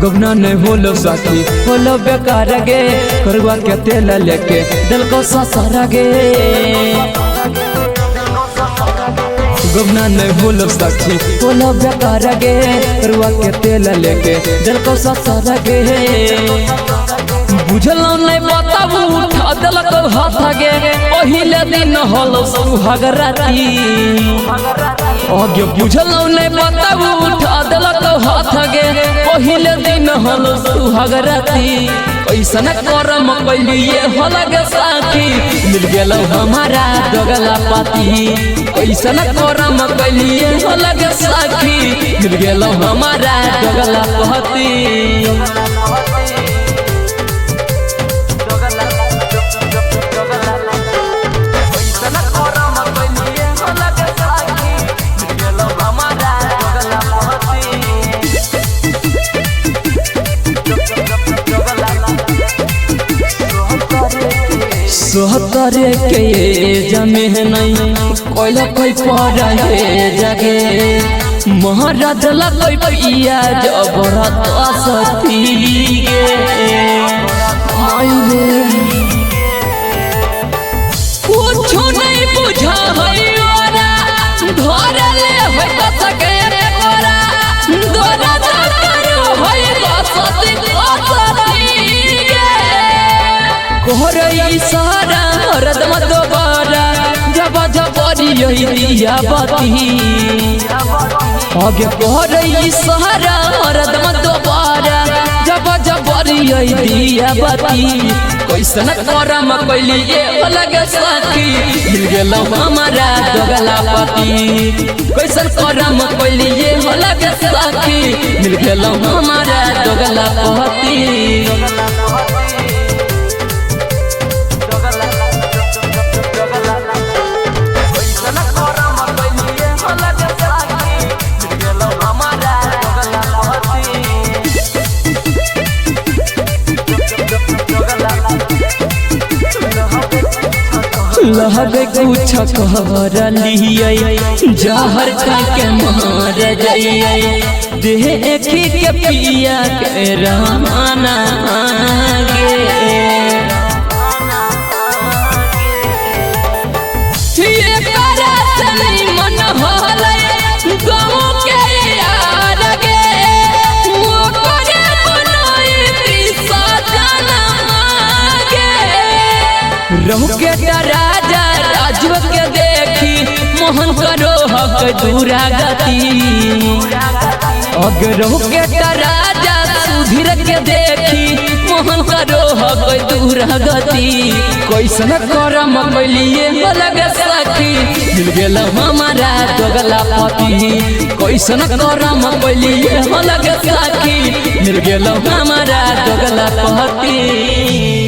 गबना नहीं होलो साथी होलो बेकार गे करवा के तेल लेके दिल को ससारा गे। गबना नहीं होलो साथी होलो बेकार गे करवा के तेल लेके दिल को ससारा गे। बुझलो नहीं बताबू उठा दिल को हाथ गे पहले दिन होलो सुहाग राती। आगे बुझलो नहीं बताबू उठा दिल को हाथ गे पहले दिन होलो सुहाग राती। ऐसा करम कैलिए होलग साथी मिल गेलो हमारा दोगला पाती। ऐसा करम कैलिए होलग साथी मिल गेलो हमारा दोगला पाती। सोहतरे के जमे नहीं कोइला कोई पड़ा है जगे महाराज ला कोई पिया जबरत सती गे। कुछ नहीं बुझा है ओरा धर ले होय त सके रे ओरा दोरा करो होय सती गे। कोहरे सारा हरदम दोबारा जब जबरी यही दिया बाती। आगे कोहरे सारा हरदम दोबारा जब जबरी यही दिया बाती। कैसन करम कैलिए अलग साथी मिल गेलो हमारा दोगला पाती। कैसन करम कैलिए अलग साथी मिल गेलो हमारा दोगला पाती। लहगे कुछ कर लिए जहर खा के मार जाइए देखी के पिया के रहना गे। ये करा चली मन होले गाँव के यार गे वो करे बनाए पिसा जाना गे। रहु के राजा राजव के देखी मोहन करो हक दूरा गति। अगर के राजा सुधीर के देखी मोहन करो हक दूरा गति। कैसन करम कैलिए अलग साथी मिल गेलो हमारा दोगला पाती। कैसन करम कैलिए अलग साथी मिल गेलो हमारा दोगला पाती।